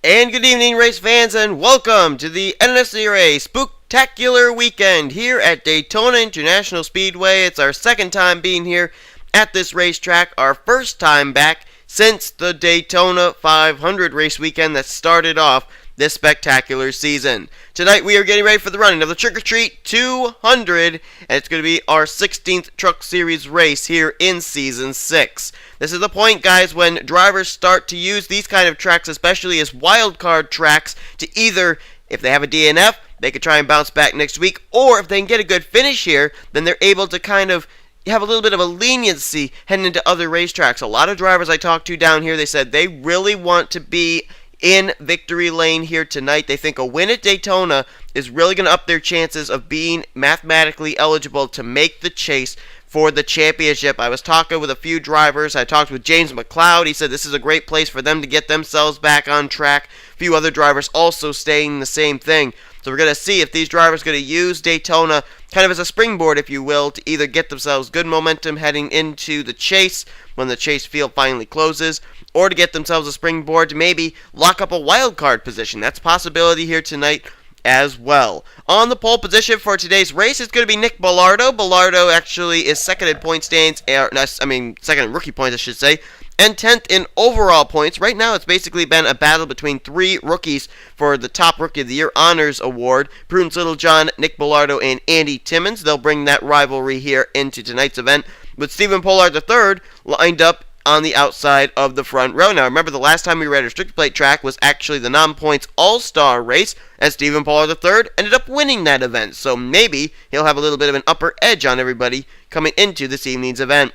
And good evening, race fans, and welcome to the NNSCRA Spooktacular Weekend here at Daytona International Speedway. It's our second time being here at this racetrack, our first time back since the Daytona 500 race weekend that started off this spectacular season. Tonight we are getting ready for the running of the Trick or Treat 200, and it's going to be our 16th Truck Series race here in Season 6. This is the point, guys, when drivers start to use these kind of tracks, especially as wildcard tracks, to either, if they have a DNF, they could try and bounce back next week, or if they can get a good finish here, then they're able to kind of have a little bit of a leniency heading into other racetracks. A lot of drivers I talked to down here, they said they really want to be in victory lane here tonight. They think a win at Daytona is really going to up their chances of being mathematically eligible to make the chase for the championship. I was talking with a few drivers. I talked with James McLeod. He said this is a great place for them to get themselves back on track. A few other drivers also saying the same thing. So we're going to see if these drivers are going to use Daytona kind of as a springboard, if you will, to either get themselves good momentum heading into the chase when the chase field finally closes, or to get themselves a springboard to maybe lock up a wild card position. That's a possibility here tonight as well. On the pole position for today's race, it's going to be Nick Bellardo. Bellardo actually is second in point standings, second in rookie points, I should say, and 10th in overall points. Right now, it's basically been a battle between three rookies for the Top Rookie of the Year Honors Award. Prudence Littlejohn, Nick Bellardo, and Andy Timmons. They'll bring that rivalry here into tonight's event, with Stephen Pollard III lined up on the outside of the front row. Now, remember, the last time we were at a restricted plate track was actually the non-points all-star race, and Stephen Pollard III ended up winning that event. So maybe he'll have a little bit of an upper edge on everybody coming into this evening's event.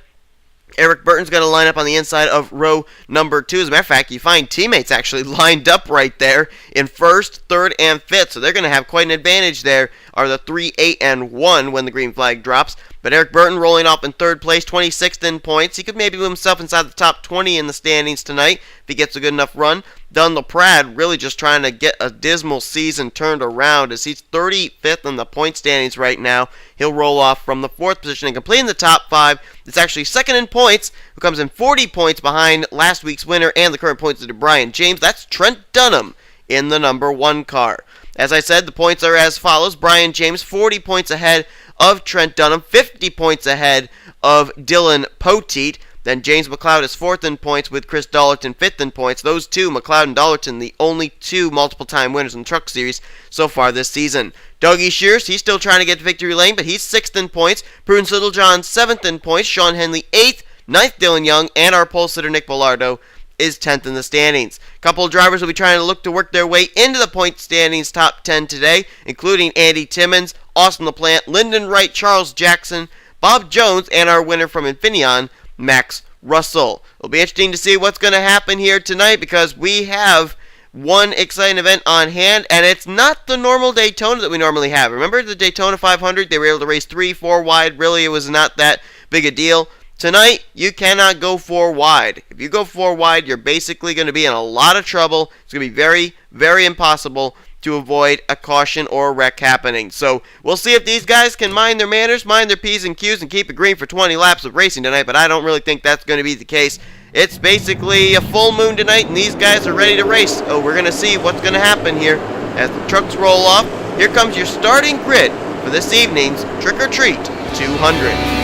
Eric Burton's going to line up on the inside of row number 2. As a matter of fact, you find teammates actually lined up right there in 1st, 3rd, and 5th. So they're going to have quite an advantage there, are the 3, 8, and 1 when the green flag drops. But Eric Burton rolling off in 3rd place, 26th in points. He could maybe move himself inside the top 20 in the standings tonight if he gets a good enough run. Don LaPrade really just trying to get a dismal season turned around as he's 35th in the point standings right now. He'll roll off from the 4th position and complete in the top 5. It's actually second in points, who comes in 40 points behind last week's winner and the current points leader Brian James. That's Trent Dunham in the number 1 car. As I said, the points are as follows. Brian James 40 points ahead of Trent Dunham, 50 points ahead of Dylan Poteet. Then James McLeod is 4th in points with Chris Dollerton 5th in points. Those two, McLeod and Dollerton, the only two multiple-time winners in the Truck Series so far this season. Dougie Shears, he's still trying to get to victory lane, but he's 6th in points. Prudence Littlejohn 7th in points. Sean Henley 8th. 9th Dylan Young, and our pole sitter Nick Bellardo is 10th in the standings. A couple of drivers will be trying to look to work their way into the point standings top 10 today, including Andy Timmons, Austin LaPlante, Lyndon Wright, Charles Jackson, Bob Jones, and our winner from Infineon, Max Russell. It'll be interesting to see what's going to happen here tonight because we have one exciting event on hand, and it's not the normal Daytona that we normally have. Remember the Daytona 500? They were able to race 3, 4 wide. Really, it was not that big a deal. Tonight, you cannot go 4 wide. If you go 4 wide, you're basically going to be in a lot of trouble. It's going to be very, very impossible to avoid a caution or a wreck happening. So we'll see if these guys can mind their manners, mind their P's and Q's, and keep it green for 20 laps of racing tonight, but I don't really think that's going to be the case. It's basically a full moon tonight, and these guys are ready to race. So we're going to see what's going to happen here as the trucks roll off. Here comes your starting grid for this evening's Trick or Treat 200.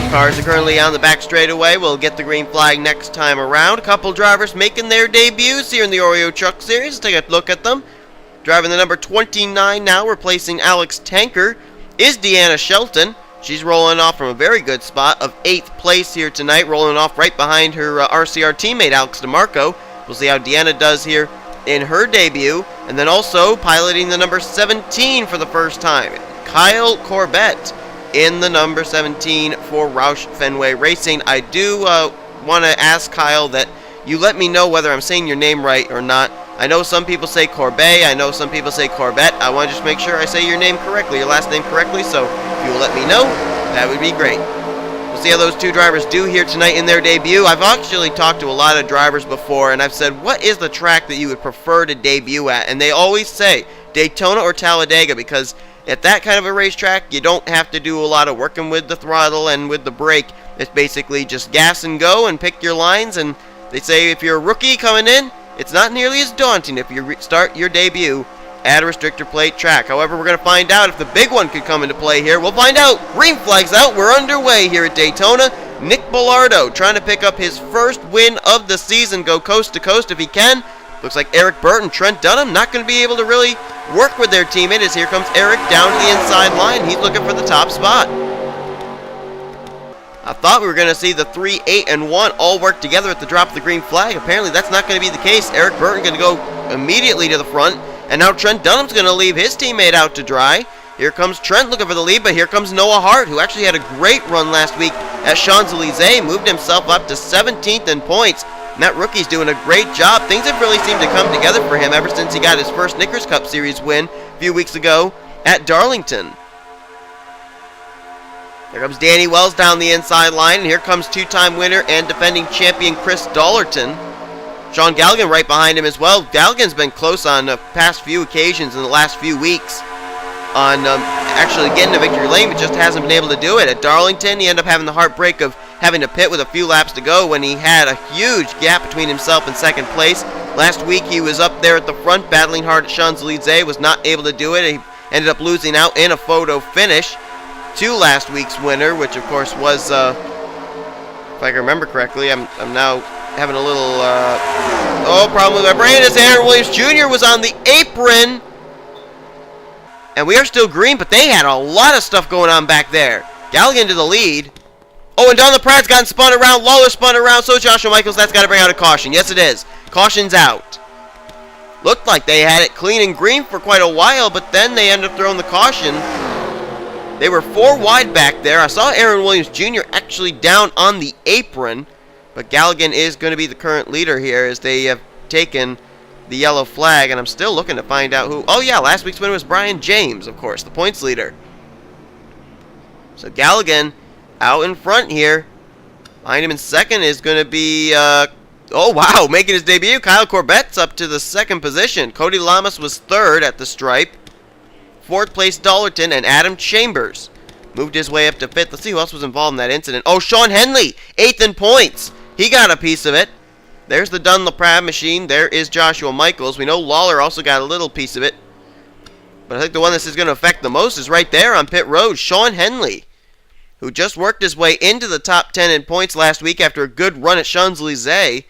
Cars are currently on the back straightaway. We'll get the green flag next time around. A couple drivers making their debuts here in the Oreo Truck Series. Let's take a look at them. Driving the number 29 now, replacing Alex Tanker, is Deanna Shelton. She's rolling off from a very good spot of 8th place here tonight, rolling off right behind her RCR teammate Alex DeMarco. We'll see how Deanna does here in her debut. And then also piloting the number 17 for the first time, Kyle Corbett in the number 17 for Roush Fenway Racing. I do want to ask Kyle that you let me know whether I'm saying your name right or not. I know some people say Corbet, I know some people say Corbett. I want to just make sure I say your name correctly, your last name correctly, so if you will let me know, that would be great. We'll see how those two drivers do here tonight in their debut. I've actually talked to a lot of drivers before, and I've said, what is the track that you would prefer to debut at? And they always say Daytona or Talladega, because at that kind of a racetrack, you don't have to do a lot of working with the throttle and with the brake. It's basically just gas and go and pick your lines, and they say if you're a rookie coming in, it's not nearly as daunting if you start your debut at a restrictor plate track. However, we're going to find out if the big one could come into play here. We'll find out. Green flag's out. We're underway here at Daytona. Nick Bellardo trying to pick up his first win of the season. Go coast to coast if he can. Looks like Eric Burton, Trent Dunham, not going to be able to really work with their teammate as here comes Eric down to the inside line. He's looking for the top spot. I thought we were going to see the 3, 8, and 1 all work together at the drop of the green flag. Apparently that's not going to be the case. Eric Burton going to go immediately to the front. And now Trent Dunham's going to leave his teammate out to dry. Here comes Trent looking for the lead, but here comes Noah Hart, who actually had a great run last week at Champs-Élysées. Moved himself up to 17th in points. And that rookie's doing a great job. Things have really seemed to come together for him ever since he got his first Knickers Cup Series win a few weeks ago at Darlington. Here comes Danny Wells down the inside line, and here comes two-time winner and defending champion Chris Dollerton. Sean Galligan right behind him as well. Galligan's been close on the past few occasions in the last few weeks on actually getting to victory lane, but just hasn't been able to do it. At Darlington, he ended up having the heartbreak of having to pit with a few laps to go when he had a huge gap between himself and second place. Last week, he was up there at the front battling hard at Champs-Élysées, was not able to do it. He ended up losing out in a photo finish to last week's winner, which of course was, if I can remember correctly, I'm now having a little, problem with my brain, as Aaron Williams Jr. was on the apron. And we are still green, but they had a lot of stuff going on back there. Galligan to the lead. Oh, and Don LaPrade's gotten spun around. Lawler spun around, so Joshua Michaels. That's got to bring out a caution. Yes, it is. Caution's out. Looked like they had it clean and green for quite a while, but then they ended up throwing the caution. They were 4 wide back there. I saw Aaron Williams Jr. actually down on the apron, but Galligan is going to be the current leader here as they have taken the yellow flag, and I'm still looking to find out who. Oh, yeah, last week's winner was Brian James, of course, the points leader. So Galligan out in front here. Behind him in second is going to be, oh, wow, making his debut. Kyle Corbett's up to the second position. Cody Lamas was third at the stripe. Fourth place Dollerton, and Adam Chambers moved his way up to fifth. Let's see who else was involved in that incident. Oh, Sean Henley, 8th in points. He got a piece of it. There's the Dunn LaPrade machine. There is Joshua Michaels. We know Lawler also got a little piece of it. But I think the one this is going to affect the most is right there on pit road, Sean Henley, who just worked his way into the top 10 in points last week after a good run at Champs-Élysées.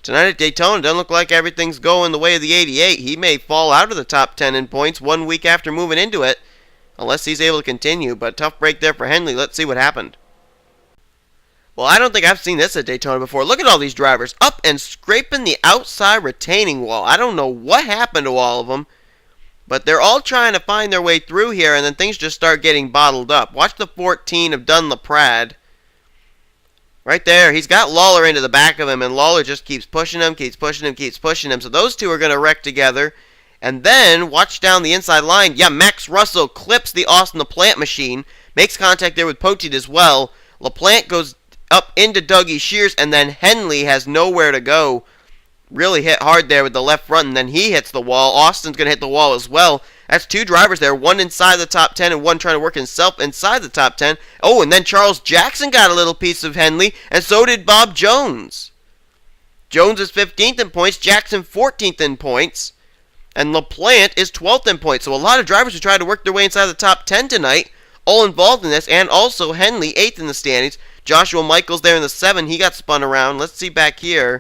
Tonight at Daytona, doesn't look like everything's going the way of the 88. He may fall out of the top 10 in points 1 week after moving into it, unless he's able to continue. But tough break there for Henley. Let's see what happened. Well, I don't think I've seen this at Daytona before. Look at all these drivers up and scraping the outside retaining wall. I don't know what happened to all of them, but they're all trying to find their way through here, and then things just start getting bottled up. Watch the 14 of Dunn LaPrade. Right there, he's got Lawler into the back of him, and Lawler just keeps pushing him, keeps pushing him, keeps pushing him. So those two are going to wreck together. And then, watch down the inside line. Yeah, Max Russell clips the Austin LaPlante machine, makes contact there with Poteet as well. LaPlante goes up into Dougie Shears, and then Henley has nowhere to go. Really hit hard there with the left front, and then he hits the wall. Austin's going to hit the wall as well. That's 2 drivers there, one inside the top 10 and one trying to work himself inside the top 10. Oh, and then Charles Jackson got a little piece of Henley, and so did Bob Jones. Jones is 15th in points, Jackson 14th in points, and LaPlante is 12th in points. So a lot of drivers who tried to work their way inside the top 10 tonight, all involved in this, and also Henley, 8th in the standings. Joshua Michaels there in the 7, he got spun around. Let's see back here.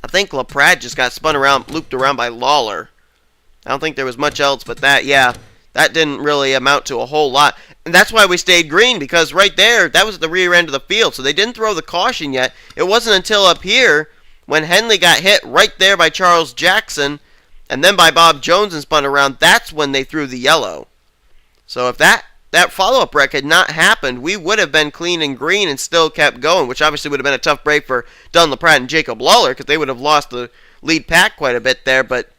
I think LaPrade just got spun around, looped around by Lawler. I don't think there was much else but that. Yeah, that didn't really amount to a whole lot. And that's why we stayed green, because right there, that was at the rear end of the field. So they didn't throw the caution yet. It wasn't until up here when Henley got hit right there by Charles Jackson and then by Bob Jones and spun around, that's when they threw the yellow. So if that follow-up wreck had not happened, we would have been clean and green and still kept going, which obviously would have been a tough break for Dunn LaPratt and Jacob Lawler, because they would have lost the lead pack quite a bit there. But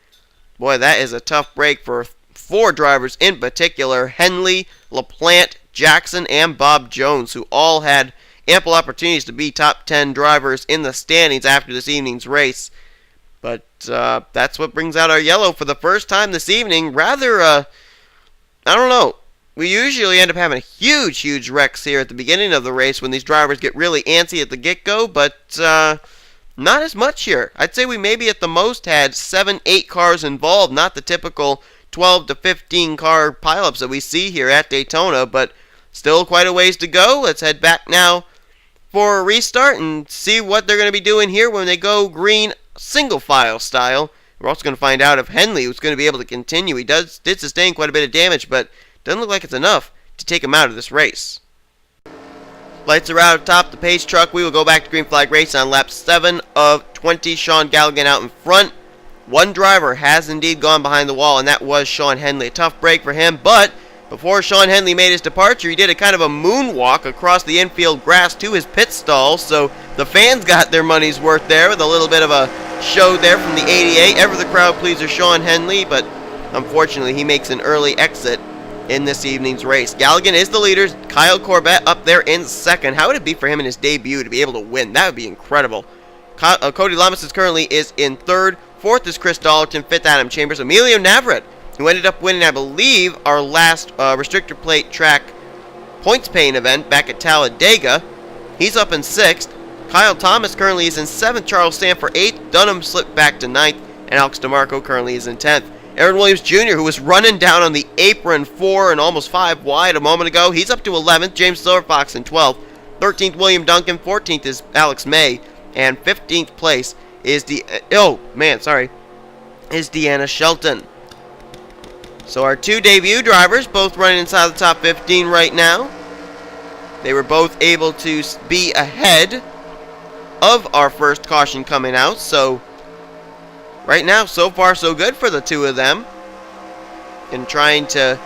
boy, that is a tough break for 4 drivers in particular: Henley, LaPlante, Jackson, and Bob Jones, who all had ample opportunities to be top 10 drivers in the standings after this evening's race. But that's what brings out our yellow for the first time this evening. Rather, I don't know. We usually end up having huge wrecks here at the beginning of the race when these drivers get really antsy at the get-go, but not as much here. I'd say we maybe at the most had 7-8 cars involved, not the typical 12 to 15 car pileups that we see here at Daytona, but still quite a ways to go. Let's head back now for a restart and see what they're going to be doing here when they go green single file style. We're also going to find out if Henley was going to be able to continue. He did sustain quite a bit of damage, but doesn't look like it's enough to take him out of this race. Lights are out atop the pace truck. We will go back to green flag race on lap 7 of 20. Sean Galligan out in front. One driver has indeed gone behind the wall, and that was Sean Henley. A tough break for him, but before Sean Henley made his departure, he did a kind of a moonwalk across the infield grass to his pit stall, so the fans got their money's worth there with a little bit of a show there from the 88. Ever the crowd pleaser Sean Henley, but unfortunately he makes an early exit in this evening's race. Galligan is the leader. Kyle Corbett up there in second. How would it be for him in his debut to be able to win? That would be incredible. Cody Lamas currently is in third. Fourth is Chris Dollerton. Fifth, Adam Chambers. Emilio Navarrete, who ended up winning, I believe, our last restrictor plate track points paying event back at Talladega. He's up in sixth. Kyle Thomas currently is in seventh. Charles Stanford eighth. Dunham slipped back to ninth. And Alex DeMarco currently is in 10th. Aaron Williams Jr., who was running down on the apron 4 and almost 5 wide a moment ago, he's up to 11th. James Silverfox in 12th. 13th, William Duncan. 14th is Alex May. And 15th place is Deanna Shelton. So our 2 debut drivers, both running inside the top 15 right now. They were both able to be ahead of our first caution coming out. So right now, so far so good for the 2 of them. And trying to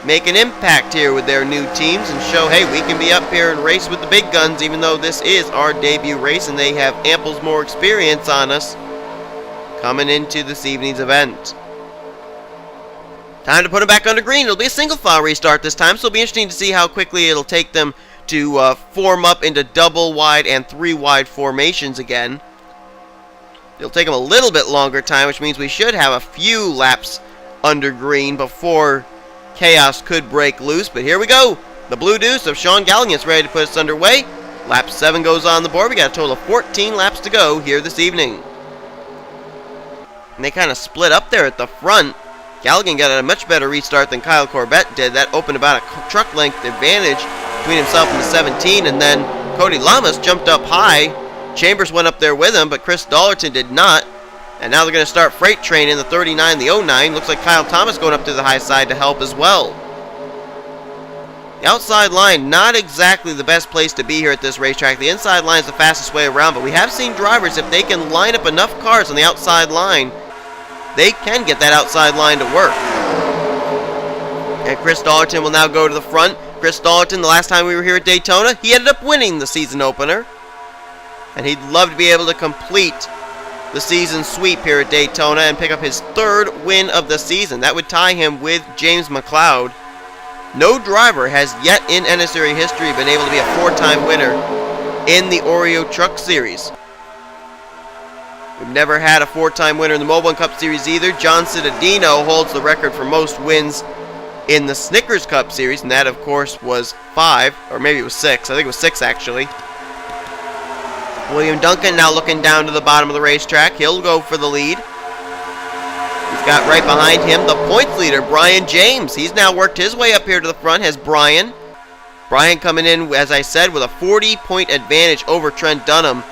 make an impact here with their new teams and show, hey, we can be up here and race with the big guns, even though this is our debut race and they have ample more experience on us coming into this evening's event. Time to put them back under green. It'll be a single file restart this time, so it'll be interesting to see how quickly it'll take them to form up into double wide and 3 wide formations again. It'll take them a little bit longer time, which means we should have a few laps under green before chaos could break loose. But here we go. The Blue Deuce of Sean Galligan is ready to put us underway. Lap 7 goes on the board. We got a total of 14 laps to go here this evening. And they kind of split up there at the front. Galligan got a much better restart than Kyle Corbett did. That opened about a truck length advantage between himself and the 17. And then Cody Lamas jumped up high. Chambers went up there with him, but Chris Dollerton did not. And now they're going to start freight train in the 39, the 09. Looks like Kyle Thomas going up to the high side to help as well. The outside line, not exactly the best place to be here at this racetrack. The inside line is the fastest way around, but we have seen drivers, if they can line up enough cars on the outside line, they can get that outside line to work. And Chris Dollerton will now go to the front. Chris Dollerton, the last time we were here at Daytona, he ended up winning the season opener. And he'd love to be able to complete the season sweep here at Daytona and pick up his 3rd win of the season. That would tie him with James McLeod. No driver has yet in NNSCRA history been able to be a 4-time winner in the Oreo Truck Series. We've never had a 4-time winner in the Mobile Cup Series either. John Cittadino holds the record for most wins in the Snickers Cup Series, and that, of course, was 5, or maybe it was 6. I think it was 6, actually. William Duncan now looking down to the bottom of the racetrack. He'll go for the lead. He's got right behind him the points leader, Brian James. He's now worked his way up here to the front, has Brian. Brian coming in, as I said, with a 40-point advantage over Trent Dunham.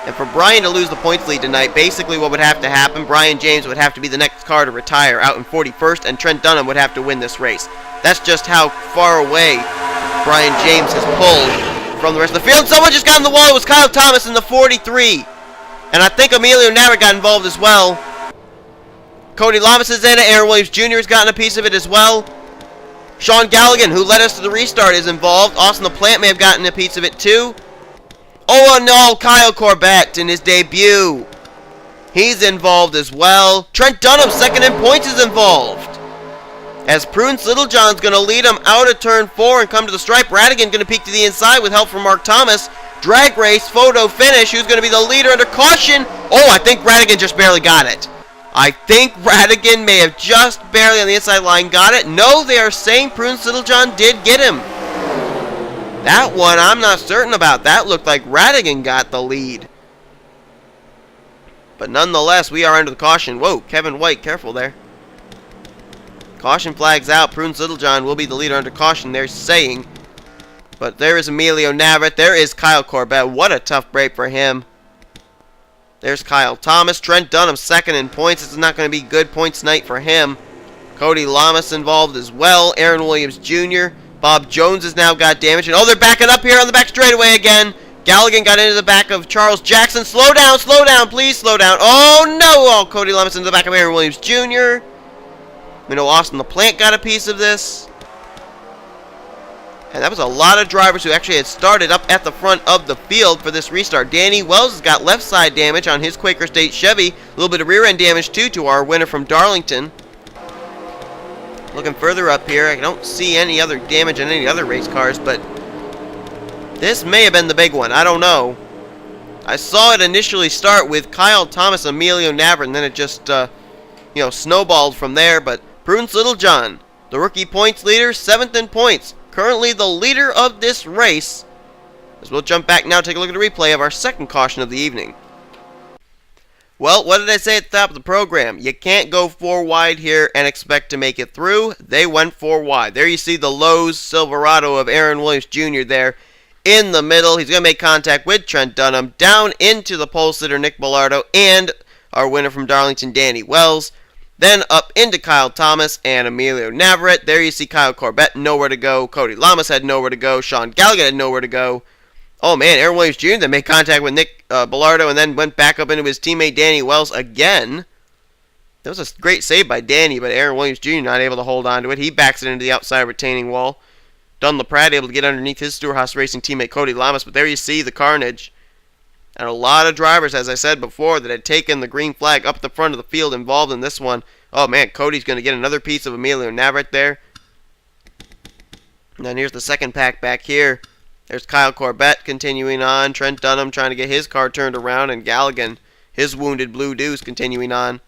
And for Brian to lose the points lead tonight, basically what would have to happen, Brian James would have to be the next car to retire out in 41st, and Trent Dunham would have to win this race. That's just how far away Brian James has pulled from the rest of the field. Someone just got in the wall. It was Kyle Thomas in the 43. And I think Emilio Navarrete got involved as well. Cody Lamas is in it. Aaron Williams Jr. has gotten a piece of it as well. Sean Galligan, who led us to the restart, is involved. Austin LaPlante may have gotten a piece of it too. Oh no, Kyle Corbett in his debut. He's involved as well. Trent Dunham, second in points, is involved. As Prudence Littlejohn's going to lead him out of turn 4 and come to the stripe. Radigan going to peek to the inside with help from Mark Thomas. Drag race, photo finish. Who's going to be the leader under caution? Oh, I think Radigan just barely got it. I think Radigan may have just barely on the inside line got it. No, they are saying Prudence Littlejohn did get him. That one I'm not certain about. That looked like Radigan got the lead. But nonetheless, we are under the caution. Whoa, Kevin White, careful there. Caution flags out. Prudence Littlejohn will be the leader under caution, they're saying. But there is Emilio Navarrete. There is Kyle Corbett. What a tough break for him. There's Kyle Thomas. Trent Dunham second in points. This is not going to be good points night for him. Cody Lamas involved as well. Aaron Williams Jr. Bob Jones has now got damage. And oh, they're backing up here on the back straightaway again. Galligan got into the back of Charles Jackson. Slow down, please slow down. Oh no! Oh, Cody Lamas into the back of Aaron Williams Jr. We know Austin LaPlante got a piece of this. And that was a lot of drivers who actually had started up at the front of the field for this restart. Danny Wells has got left side damage on his Quaker State Chevy. A little bit of rear end damage too to our winner from Darlington. Looking further up here, I don't see any other damage on any other race cars, but this may have been the big one. I don't know. I saw it initially start with Kyle Thomas, Emilio Navarrete, and then it just, snowballed from there. But Prudence Littlejohn, the rookie points leader, 7th in points. Currently the leader of this race. As we'll jump back now, take a look at a replay of our second caution of the evening. Well, what did I say at the top of the program? You can't go 4 wide here and expect to make it through. They went 4 wide. There you see the Lowe's Silverado of Aaron Williams Jr. there in the middle. He's going to make contact with Trent Dunham. Down into the pole sitter, Nick Bellardo, and our winner from Darlington, Danny Wells. Then up into Kyle Thomas and Emilio Navarrete. There you see Kyle Corbett, nowhere to go. Cody Lamas had nowhere to go. Sean Galligan had nowhere to go. Oh man, Aaron Williams Jr. then made contact with Nick Bellardo and then went back up into his teammate Danny Wells again. That was a great save by Danny, but Aaron Williams Jr. not able to hold on to it. He backs it into the outside retaining wall. Dunn LaPrade able to get underneath his Stewart-Haas Racing teammate Cody Lamas, but there you see the carnage. And a lot of drivers, as I said before, that had taken the green flag up the front of the field involved in this one. Oh man, Cody's going to get another piece of Emilio Navarrete there. And then here's the second pack back here. There's Kyle Corbett continuing on. Trent Dunham trying to get his car turned around. And Galligan, his wounded Blue Deuce, continuing on.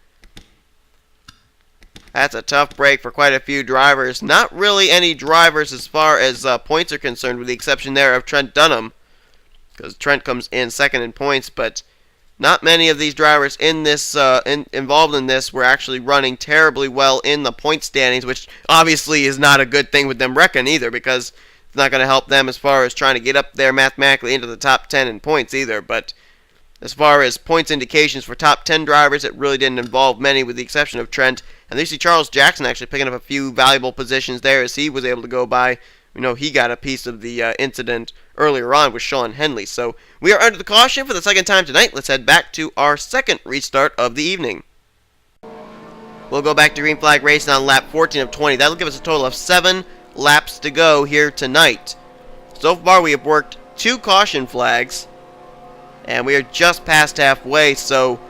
That's a tough break for quite a few drivers. Not really any drivers as far as points are concerned, with the exception there of Trent Dunham, because Trent comes in second in points, but not many of these drivers in this involved in this were actually running terribly well in the point standings, which obviously is not a good thing with them wrecking either, because it's not going to help them as far as trying to get up there mathematically into the top 10 in points either. But as far as points indications for top 10 drivers, it really didn't involve many, with the exception of Trent. And there you see Charles Jackson actually picking up a few valuable positions there as he was able to go by. We know he got a piece of the incident earlier on with Sean Henley. So we are under the caution for the second time tonight. Let's head back to our second restart of the evening. We'll go back to green flag racing on lap 14 of 20. That'll give us a total of 7 laps to go here tonight. So far we have worked 2 caution flags, and we are just past halfway, so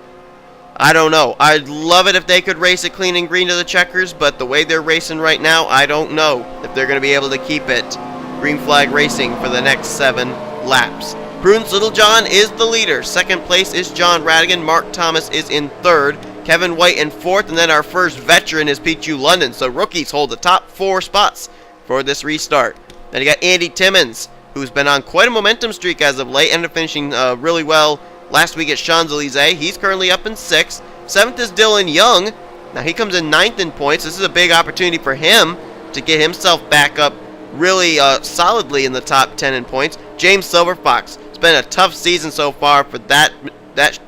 I don't know. I'd love it if they could race it clean and green to the checkers, but the way they're racing right now, I don't know if they're going to be able to keep it green flag racing for the next 7 laps. Prudence Littlejohn is the leader. Second place is John Radigan. Mark Thomas is in third. Kevin White in fourth, and then our first veteran is P2 London. So rookies hold the top 4 spots for this restart. Then you got Andy Timmons, who's been on quite a momentum streak as of late, ended up finishing really well last week at Champs-Élysées. He's currently up in 6th. 7th is Dylan Young. Now he comes in 9th in points. This is a big opportunity for him to get himself back up really solidly in the top 10 in points. James Silverfox. It's been a tough season so far for that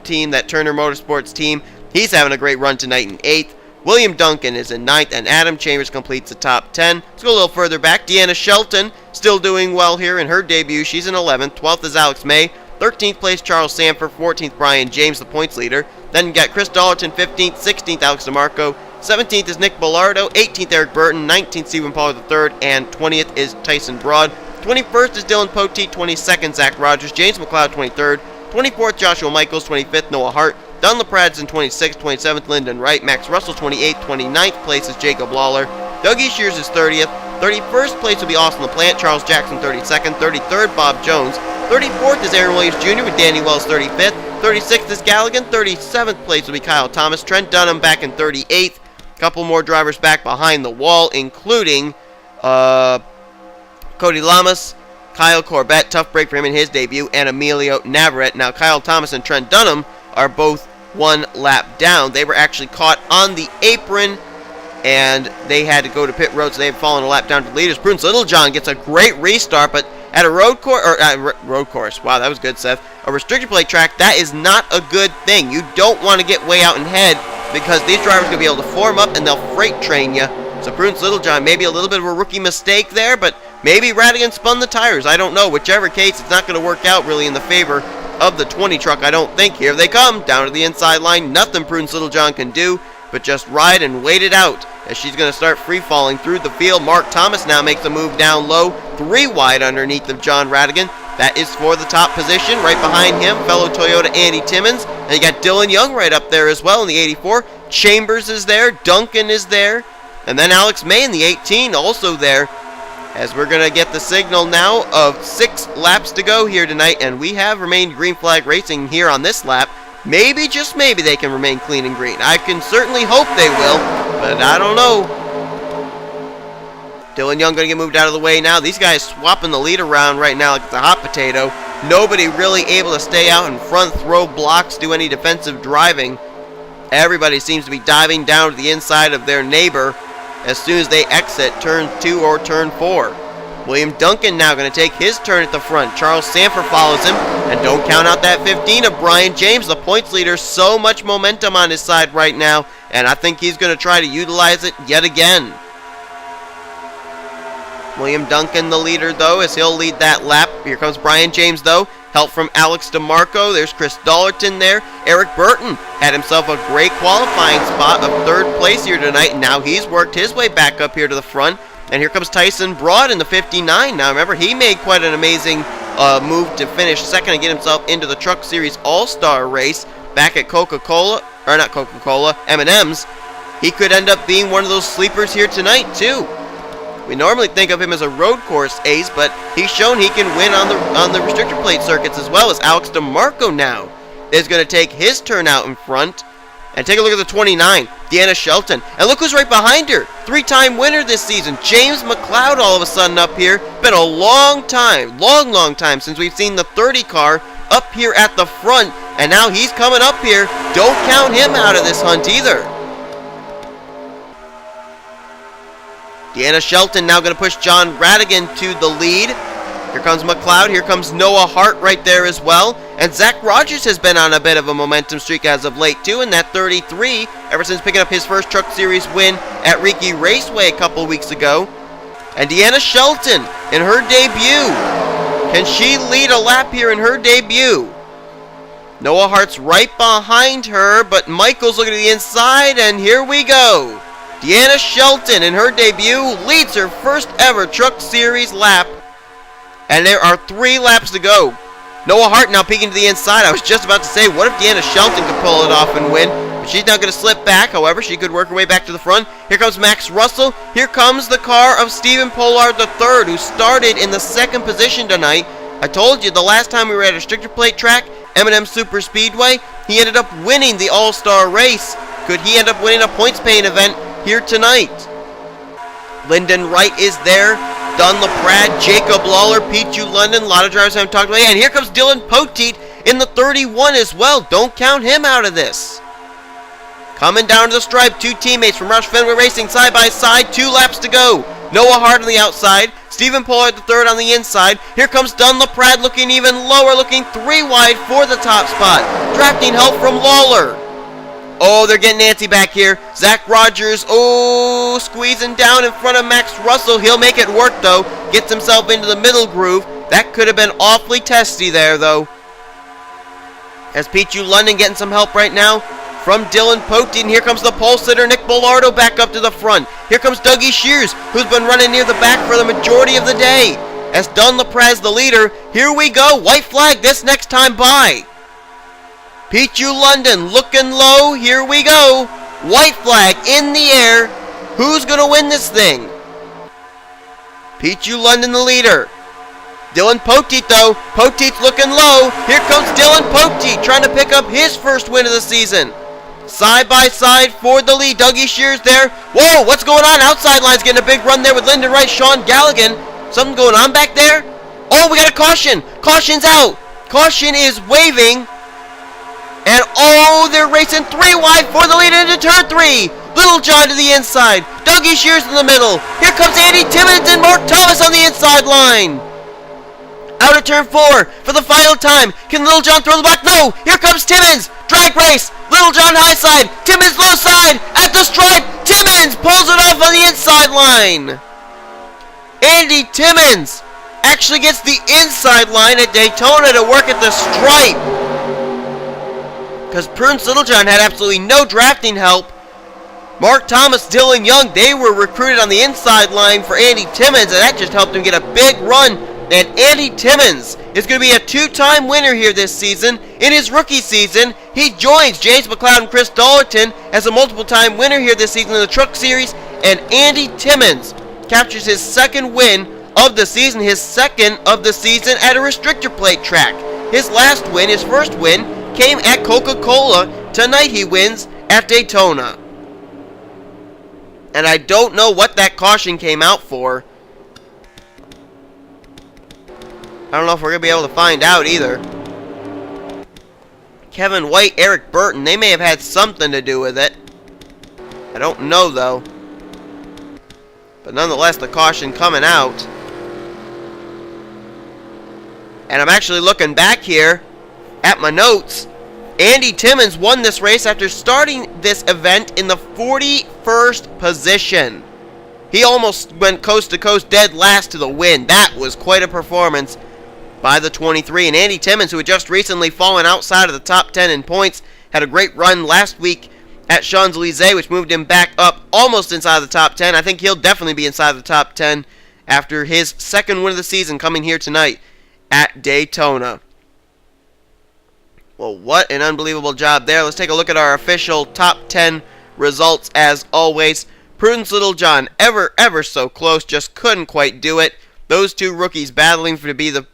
team, that Turner Motorsports team, he's having a great run tonight in 8th. William Duncan is in 9th, and Adam Chambers completes the top 10. Let's go a little further back. Deanna Shelton still doing well here in her debut. She's in 11th. 12th is Alex May. 13th place Charles Sanford. 14th Brian James, the points leader. Then you got Chris Dollerton, 15th. 16th Alex DeMarco. 17th is Nick Bellardo. 18th Eric Burton. 19th Stephen Pollard III. And 20th is Tyson Broad. 21st is Dylan Poteet. 22nd Zach Rogers. James McLeod 23rd. 24th Joshua Michaels. 25th Noah Hart. Don LaPrad's in 26th, 27th, Lyndon Wright. Max Russell, 28th, 29th place is Jacob Lawler. Dougie Shears is 30th. 31st place will be Austin LaPlante. Charles Jackson, 32nd. 33rd, Bob Jones. 34th is Aaron Williams Jr. with Danny Wells, 35th. 36th is Galligan. 37th place will be Kyle Thomas. Trent Dunham back in 38th. Couple more drivers back behind the wall, including Cody Lamas, Kyle Corbett. Tough break for him in his debut. And Emilio Navarrete. Now, Kyle Thomas and Trent Dunham are both 1 lap down. They were actually caught on the apron, and they had to go to pit road, so they've fallen a lap down to the leaders. Prudence Littlejohn gets a great restart, but at a road course, wow, that was good, Seth. A restricted plate track, that is not a good thing. You don't want to get way out ahead, because these drivers are going to be able to form up, and they'll freight train you. So Prudence Littlejohn, maybe a little bit of a rookie mistake there, but maybe Radigan spun the tires. I don't know. Whichever case, it's not going to work out really in the favor of the 20 truck, I don't think. Here they come, down to the inside line. Nothing Prudence Littlejohn can do but just ride and wait it out as she's going to start free-falling through the field. Mark Thomas now makes a move down low, 3 wide underneath of John Radigan. That is for the top position. Right behind him, fellow Toyota Andy Timmons. And you got Dylan Young right up there as well in the 84. Chambers is there, Duncan is there, and then Alex May in the 18 also there. As we're going to get the signal now of 6 laps to go here tonight, and we have remained green flag racing here on this lap. Maybe, just maybe, they can remain clean and green. I can certainly hope they will, but I don't know. Dylan Young going to get moved out of the way now. These guys swapping the lead around right now like it's a hot potato. Nobody really able to stay out in front, throw blocks, do any defensive driving. Everybody seems to be diving down to the inside of their neighbor as soon as they exit turn 2 or turn 4. William Duncan now going to take his turn at the front. Charles Sanford follows him, and don't count out that 15 of Brian James, the points leader. So much momentum on his side right now, and I think he's going to try to utilize it yet again. William Duncan the leader, though, as he'll lead that lap. Here comes Brian James, though. Help from Alex DeMarco. There's Chris Dollerton there. Eric Burton had himself a great qualifying spot of 3rd place here tonight, and now he's worked his way back up here to the front. And here comes Tyson Broad in the 59. Now, remember, he made quite an amazing move to finish 2nd and get himself into the Truck Series All-Star race back at Coca-Cola, or not Coca-Cola, M&M's. He could end up being one of those sleepers here tonight, too. We normally think of him as a road course ace, but he's shown he can win on the restrictor plate circuits as well. As Alex DeMarco now is going to take his turn out in front. And take a look at the 29, Deanna Shelton. And look who's right behind her. 3-time winner this season, James McLeod, all of a sudden up here. Been a long time, long time since we've seen the 30 car up here at the front. And now he's coming up here. Don't count him out of this hunt either. Deanna Shelton now going to push John Radigan to the lead. Here comes McLeod. Here comes Noah Hart right there as well. And Zach Rogers has been on a bit of a momentum streak as of late, too, in that 33, ever since picking up his first Truck Series win at Riki Raceway a couple weeks ago. And Deanna Shelton in her debut. Can she lead a lap here in her debut? Noah Hart's right behind her, but Michael's looking at the inside, and here we go. Deanna Shelton in her debut leads her first ever Truck Series lap. And there are 3 laps to go. Noah Hart now peeking to the inside. I was just about to say, what if Deanna Shelton could pull it off and win? But she's not going to slip back. However, she could work her way back to the front. Here comes Max Russell. Here comes the car of Stephen Pollard III, who started in the 2nd position tonight. I told you the last time we were at a restrictor plate track, M&M Super Speedway, he ended up winning the All-Star race. Could he end up winning a points-paying event here tonight? Lyndon Wright is there. Don LaPrade, Jacob Lawler, Pichu London, a lot of drivers haven't talked about it. And here comes Dylan Poteet in the 31 as well. Don't count him out of this. Coming down to the stripe, 2 teammates from Roush Fenway Racing side by side, 2 laps to go. Noah Hart on the outside. Stephen Pollard the third on the inside. Here comes Dunlap Pratt looking even lower, looking 3 wide for the top spot. Drafting help from Lawler. Oh, they're getting antsy back here. Zach Rogers, squeezing down in front of Max Russell. He'll make it work, though. Gets himself into the middle groove. That could have been awfully testy there, though. As Pichu London getting some help right now from Dylan Pote. And here comes the pole sitter, Nick Bellardo, back up to the front. Here comes Dougie Shears, who's been running near the back for the majority of the day. As Dunlap Pratt the leader, here we go. White flag this next time by. Pichu London looking low. Here we go. White flag in the air. Who's going to win this thing? Pichu London the leader. Dylan Poteet though. Poteet's looking low. Here comes Dylan Poteet trying to pick up his first win of the season. Side by side for the lead. Dougie Shears there. Whoa, what's going on? Outside line's getting a big run there with Lyndon Wright, Sean Galligan. Something going on back there? Oh, we got a caution. Caution's out. Caution is waving. And they're racing 3 wide for the lead into turn 3. Little John to the inside. Dougie Shears in the middle. Here comes Andy Timmons and Mark Thomas on the inside line. Out of turn 4 for the final time. Can Little John throw the block? No. Here comes Timmons. Drag race. Little John high side. Timmons low side. At the stripe. Timmons pulls it off on the inside line. Andy Timmons actually gets the inside line at Daytona to work at the stripe. Because Prudence Littlejohn had absolutely no drafting help. Mark Thomas, Dylan Young, they were recruited on the inside line for Andy Timmons, and that just helped him get a big run. And Andy Timmons is going to be a 2-time winner here this season. In his rookie season, he joins James McLeod and Chris Dollerton as a multiple-time winner here this season in the Truck Series. And Andy Timmons captures his second win of the season, at a restrictor plate track. His last win, his first win, came at Coca-Cola. Tonight he wins at Daytona. And I don't know what that caution came out for. I don't know if we're going to be able to find out either. Kevin White, Eric Burton, they may have had something to do with it. I don't know though. But nonetheless, the caution coming out. And I'm actually looking back here at my notes. Andy Timmons won this race after starting this event in the 41st position. He almost went coast to coast dead last to the win. That was quite a performance by the 23. And Andy Timmons, who had just recently fallen outside of the top 10 in points, had a great run last week at Champs-Élysées, which moved him back up almost inside the top 10. I think he'll definitely be inside the top 10 after his second win of the season coming here tonight at Daytona. Well, what an unbelievable job there. Let's take a look at our official top 10 results as always. Prudence Littlejohn, ever so close, just couldn't quite do it. Those two rookies battling to be the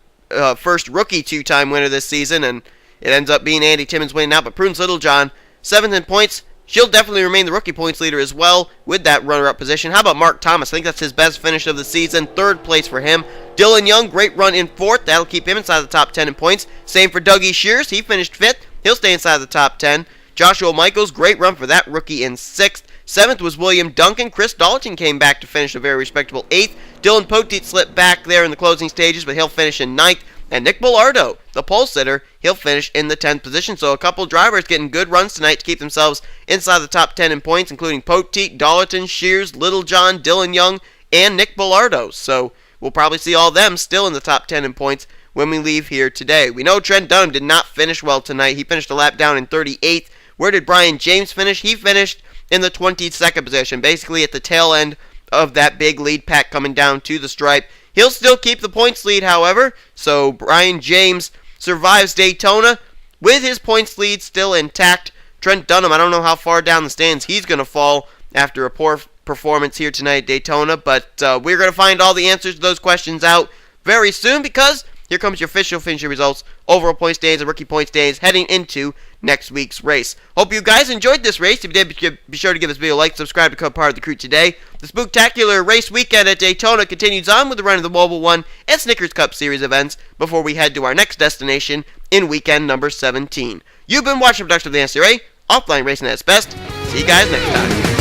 first rookie 2-time winner this season, and it ends up being Andy Timmons winning out. But Prudence Littlejohn, 7th in points. She'll definitely remain the rookie points leader as well with that runner-up position. How about Mark Thomas? I think that's his best finish of the season. 3rd place for him. Dylan Young, great run in 4th. That'll keep him inside the top 10 in points. Same for Dougie Shears. He finished 5th. He'll stay inside the top 10. Joshua Michaels, great run for that rookie in 6th. 7th was William Duncan. Chris Dalton came back to finish a very respectable 8th. Dylan Poteet slipped back there in the closing stages, but he'll finish in 9th. And Nick Bellardo, the pole sitter, he'll finish in the 10th position. So a couple drivers getting good runs tonight to keep themselves inside the top 10 in points, including Poteet, Dollerton, Shears, Littlejohn, Dylan Young, and Nick Bellardo. So we'll probably see all them still in the top 10 in points when we leave here today. We know Trent Dunham did not finish well tonight. He finished a lap down in 38th. Where did Brian James finish? He finished in the 22nd position, basically at the tail end of that big lead pack coming down to the stripe. He'll still keep the points lead, however, so Brian James survives Daytona with his points lead still intact. Trent Dunham, I don't know how far down the stands he's going to fall after a poor performance here tonight at Daytona, but we're going to find all the answers to those questions out very soon, because here comes your official finishing results, overall points standings and rookie points standings heading into next week's race. Hope you guys enjoyed this race. If you did, be sure to give this video a like, subscribe to become part of the crew today. The Spooktacular race weekend at Daytona continues on with the run of the Mobile One and Snickers Cup Series events before we head to our next destination in weekend number 17. You've been watching a production of the NNSCRA, offline racing at its best. See you guys next time.